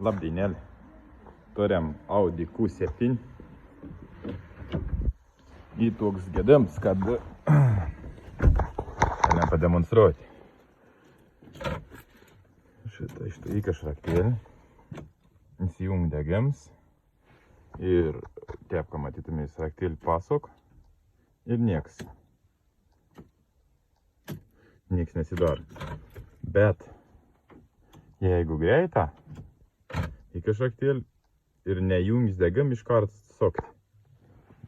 Labdien, turim Audi Q7. Ir toks gadījums, kad galim pademonstruoti šitą įkašraktėlį. Įsijungt degams ir taip, kad matytumės raktėlį pasuk ir nieks nesidaro. Bet jeigu greita įkašraktėlį ir nejungs degam, iškart sukti.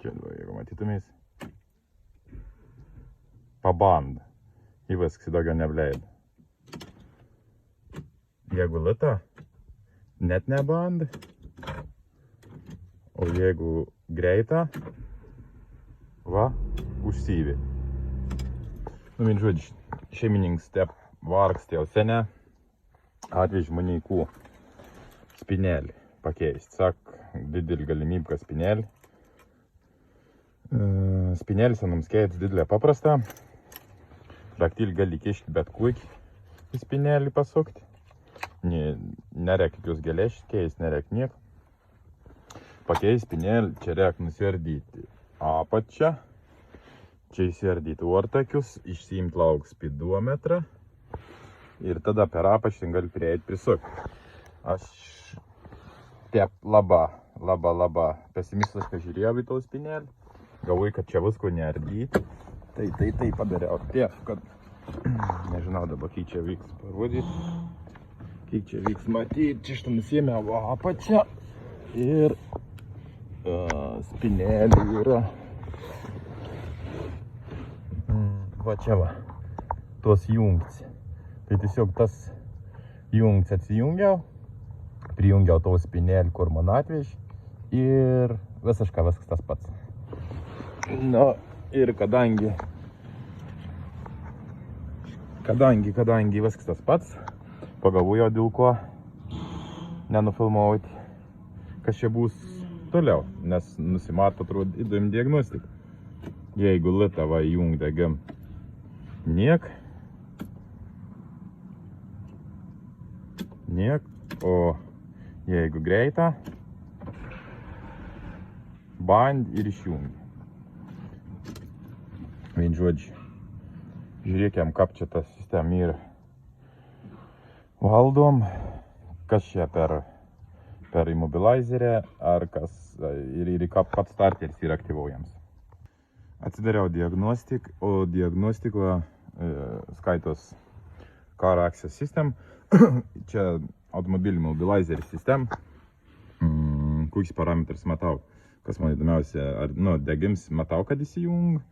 Čia, jeigu matytumės, pabanda. Įvasks daugiau nebleida. Jeigu lita, net nebanda. O jeigu greita, va, užsyvė. Vien žodžiu, šeimininkas taip vargsta jau sene, atvež mane į Q spinelį pakeisti. Sak, didelį galimybę spinelį. Spinėlis mums keits didelė paprasta. Raktėlį gali kišti bet kokį į spinelį pasukti. Nereikia jos geležti, keist nereikia nieko. Pakeist spinelį, čia reikia nusiardyti apačią. Čia įsiardyti ortakius, išsiimti lauk spidometrą ir tada per apačią gali prieiti prisukti. Aš taip labai pesimistiškai žiūrėjau į tą spinelį. Galvoju, kad čia visko neardyti. Tai padariau taip, kad nežinau dabar, kai čia vyks parodyti. Kai čia vyks matyti, čia šitą nusiėmiau apačią ir spinelį yra. Va čia va, tos jungts. Tai tiesiog tas jungts atsijungiau, prijungiau to spinelį, kur man atvež ir viskas tas pats. Na ir kadangi viskas tas pats, pagalvojau dėl ko nenufilmuoti, kas čia bus toliau, nes nusimato atrodo įdomi diagnostika. Jeigu lita va įjungt degam, niek, o jeigu greita, band ir išjungi. Vien žodžiu, žiūrėkim, kaip čia ta sistema yra valdom, kas čia per immobilizerę, ar kas ir kaip pats starteris yra aktyvuojams. Atsidariau diagnostik, o diagnostikoje skaitos Car Access System. Čia automobilių mobilizeris sistema. Kokius parametrus matau. Kas man įdomiausia, degims matau, kad įsijung.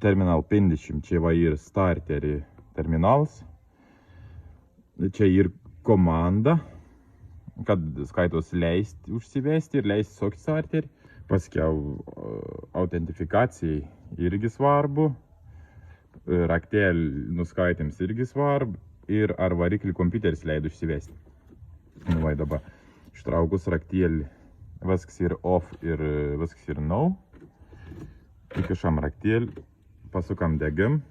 Terminal 50, čia va ir starterį terminalas. Čia ir komanda, kad skaitos leisti užsivesti ir leisti sokti starterį. Paskiau autentifikacijai irgi svarbu, raktėlį nuskaitėms irgi svarbu ir ar variklį kompiuteris leido užsivesti. Va dabar ištraukus raktėlį, viskas yra off ir viskas yra no. Įkišam raktėlį, pasukam degam,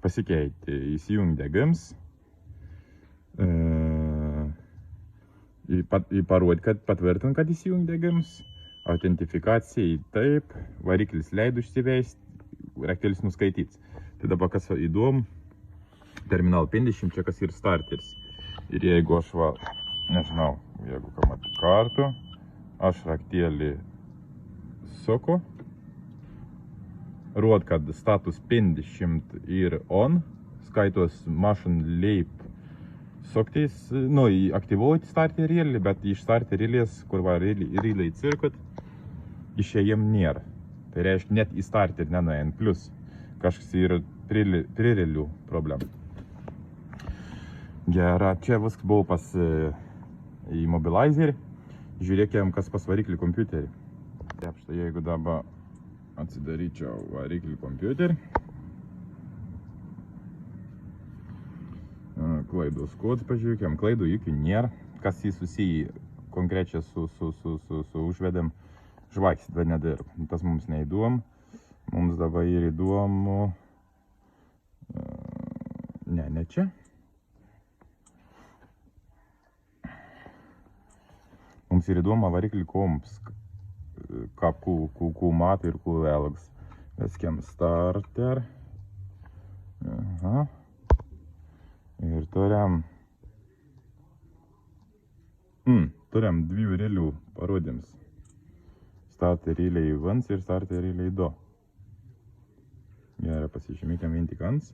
pasikeitė, įsijung degams, parodė, kad patvirtin, kad įsijung degams. Autentifikacijai taip, variklis leido užsivesti, raktėlis nuskaityts. Tai dabar kas įdomu, terminal 50, čia kas ir starteris. Ir jeigu aš va, nežinau, jeigu matau kartu, aš raktėlį suku, rod, kad status 50 ir on, skaitos mašin leip suktis, aktyvuoti starterėlį, bet iš starterėlės, kur va relay circuit, išėjim nėra. Tai reiškia, net į starterį nenuėjant, plus kažkas yra prirelių problemų. Gera, čia viskas buvo pas immobilizerį. Žiūrėkime, kas pas variklį kompiuterį. Taip, štai jeigu dabar atsidaryčiau variklį kompiuterį. Klaidos kodas pažiūrėkime, klaidų jokių nėra. Kas jį susiję konkrečiai su užvedėm. Žvakis dar nedirba. Tas mums neįdomu. Mums dabar ir įdomu. Ne čia. Mums ir įdoma variklį komps, Q mat ir Q elgs. Veskim starter. Aha. Ir turim dviejų realių parodėms. Starter relay 1 ir starter relay 2. Gerai, pasižymėkime vien tik ant.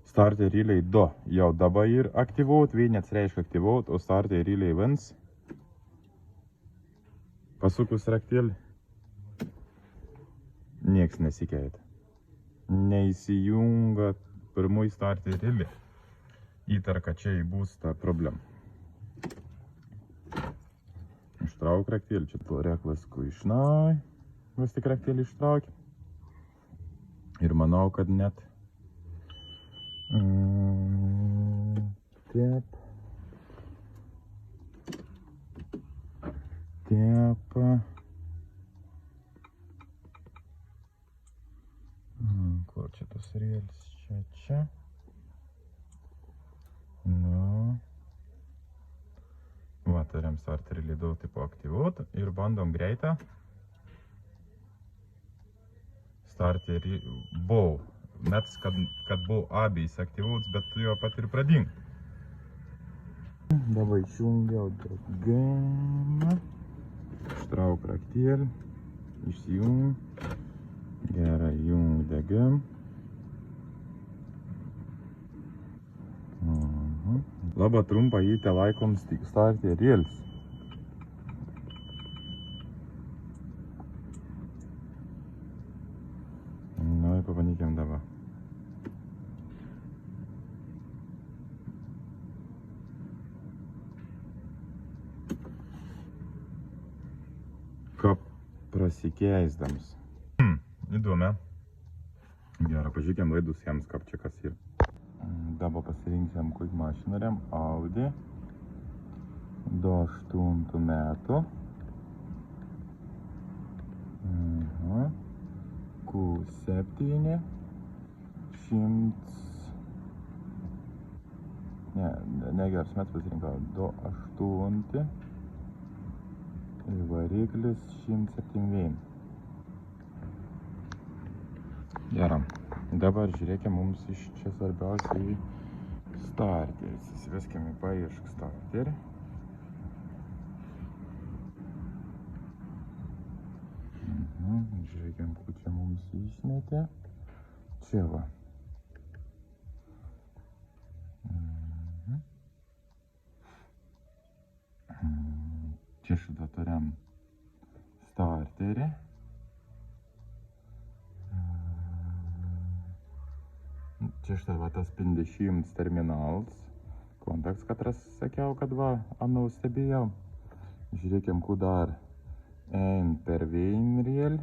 Starter relay 2 jau dabar ir aktyvuot, vienas reiškia aktyvuot, o starter relay 1 pasukus raktelį nieks nesikeitė. Neįsijunga pirmoji starter relay. Įtarka, čia bus ta problema. Ištrauk raktelį, čia reklas kuišnai. Vis tik raktelį ištraukė. Ir manau, kad net Taip. Kur čia tas rėlis? Čia. Nu. Va, turim starter relay 2 tipo aktyvuot ir bandom greitą. Starter buvo. Metas, kad buvo abejais aktyvuots, bet jo pat ir prading. Dabar išjungiau degimą. Ištrauk raktelį. Išsijung. Gerai, jung degim. Labai trumpa jį te laikom starter rėlis. Nu, pabandykim dabar. Ką prasikeisdams. Įdomu. Gerai, pažiūrėkim laidų schemas, kaip čia kas yra. Dabar pasirinksim kokį mašiną rem. Audi 28 metų. Q7 negeras metas pasirinkau. 28 ir variklis 107. Gerai. Dabar žiūrėkime, mums iš čia svarbiausiai starteris. Įsiveskime į paiešką starterį. Žiūrėkime, kur čia mums išmetė. Čia va. Čia šitą turim starterį. Čia štai va tas 50 terminals. Kontaks, katras sakiau, kad va, anau stebėjau. Žiūrėkim, kur dar. Ein per vienrėlį.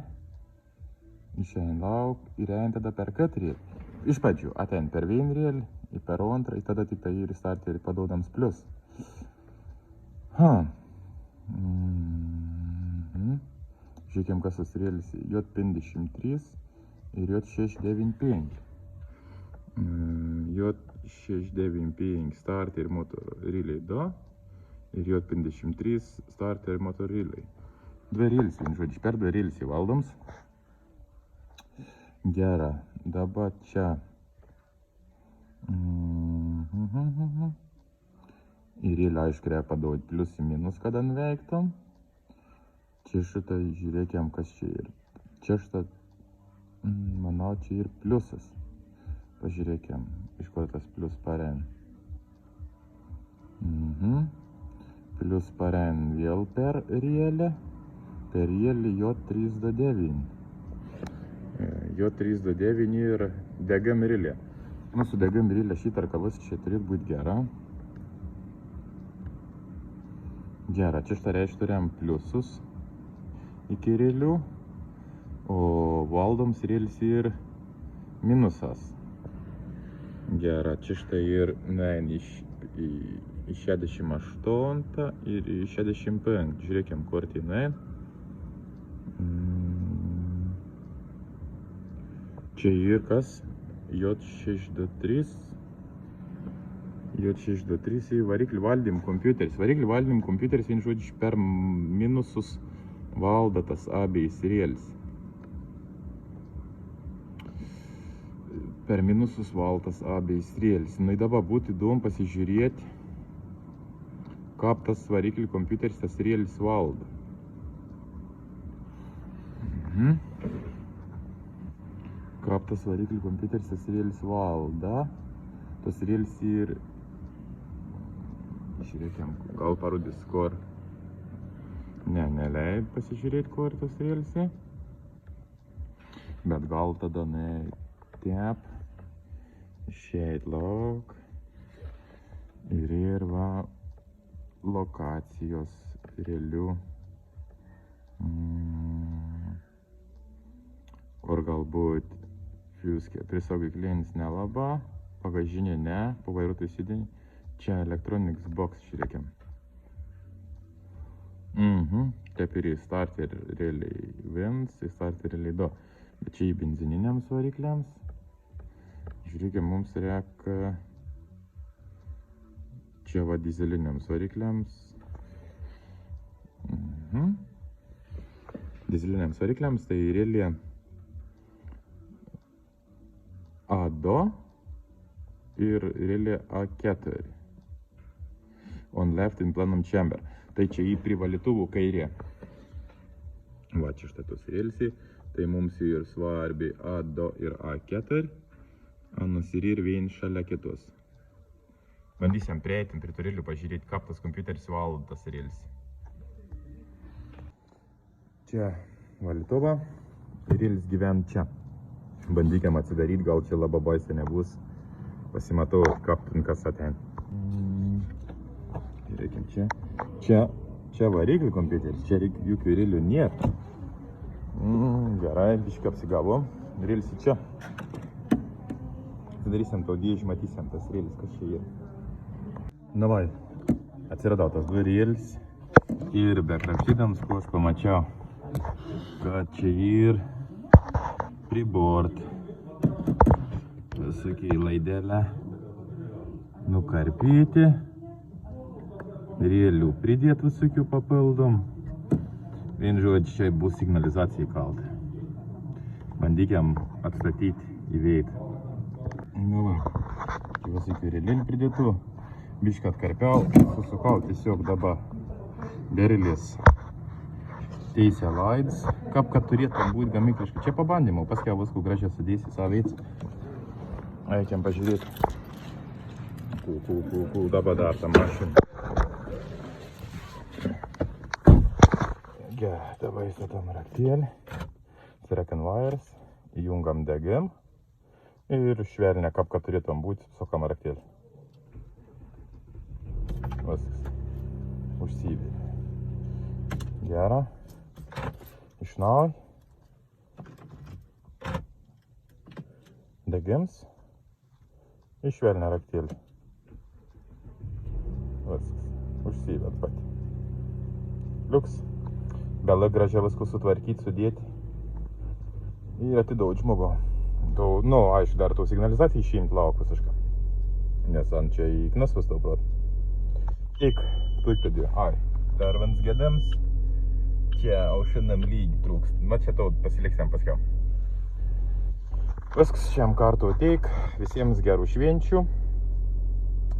Išein lauk ir ein tada per katrėlį. Iš pradžių atein per vienrėlį, per antrą, ir tada tik tai ir starterį padodams plius. Žiūrėkim, kas tas rėlis J53 ir J695. J695 starter motor relay 2 ir J53 starter motor relay. Dvi rėlis, vien žodžiu, per dvi rėlis įvaldoms. Gerai, dabar čia į rėlį aišku reikia paduoti plius į minus, kada nuveiktom. Čia šitą žiūrėkim, kas čia ir. Čia šitą, manau, čia ir pliusas. Pažiūrėkim, iš kur tas plius parein. Plius parein vėl per rėlį J329. J329 ir degam rėlė. Nu, su degam rėlė šitą arkalas čia turėtų būti gera. Gera, čia šitą reiškia turėjom pliusus iki rėlių, o valdoms rėlis ir minusas. Gera, čia štai ir nuein į 68 ir į 65. Žiūrėkim, kur tai nuein. Čia ir kas? J623 J623 variklį valdymo kompiuteris. Variklį valdymo kompiuteris, vienu žodžiu, per minusus valdo tas abejas rėlis. Per minusus valdas abejas rėlis. Nu, dabar būtų įdomu pasižiūrėti, kaip tas variklį kompiuteris tas rėlis valdo. Kaip tas variklį kompiuteris tas rėlis valda. Tas rėlis ir... Žiūrėkime, gal parodys, kur... Ne, neleid pasižiūrėti, kur tas rėlis. Bet gal tada taip. Išeit lauk. Ir va lokacijos rėlių. Kur galbūt prisaugiklinis nelaba, bagažinė ne, po vairuotojų sėdinį. Čia Electronics Box žiūrėkim. Taip ir į starter realiai 1, į starter realiai 2. Bet čia į benzininiams varikliams. Žiūrėkim, mums reikia čia va dizeliniams varikliams. Dizeliniams varikliams tai realiai A2 ir realiai A4. On left in plenum chamber. Tai čia į prie valytuvų kairė. Va čia štai tos rėlsiai. Tai mums ir svarbi A2 ir A4. Anas ir vien šalia kitos. Bandysim prieiti prie turėlių pažiūrėti, kaip tas kompiuteris valdo tas rėlsiai. Čia valytuva. Rėlis gyvena čia. Bandykim atsidaryti, gal čia labai baisiai nebus. Pasimatau, kaip kas ateina. Žiūrėkim čia. Čia variklį kompiuteris, čia jokių rėlių nėra. Gerai, biškai apsigavom. Rėlis čia. Atidarysim to dėžį, matysim tas rėlis, kas čia yra. Na vai, atsiradau tas du rėlis. Ir be krapštydams, ko aš pamačiau, kad čia yra pribord. Visokiai laidelę nukarpyti. Rėlių pridėt visokių papildom. Vien žodžiu, čia bus signalizacija įkalta. Bandykim atstatyti į veidą. Nu va, čia visokių rėlėlių pridėtų. Bišką atkarpiau, susukau tiesiog dabar berėlės teisę laids. Kaip kad turėtų būti gamykliškai. Čia pabandymau, paskiau viskų gražiai sudėsi savo veids. Eikim pažiūrėti. Kul, dabar dar tą mašiną. Gerai, dabar įstatom raktėlį. Second wires, įjungam DGM ir švelnia, kaip kad turėtum būti, sukam raktėlį. Viskas. Užsivėlė. Gerai. Iš naujo. DGMs. Išvelnia raktėlį. Viskas. Užsivėlė pati. Liuks. Gala gražiai viską sutvarkyti, sudėti. Ir atidaut žmogų. Nu, aišku, dar tų signalizacijų išimti lauk visišką. Nes ant čia įknas vis tau prot. Tik tada. Ai, dar vans gedams. Čia aušinam lygį trūks. Va čia tau pasiliksim paskiau. Viskas šiam kartu teik. Visiems gerų švenčių.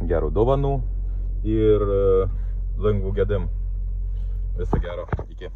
Gerų dovanų. Ir lengvų gedam. Viso gero. Iki.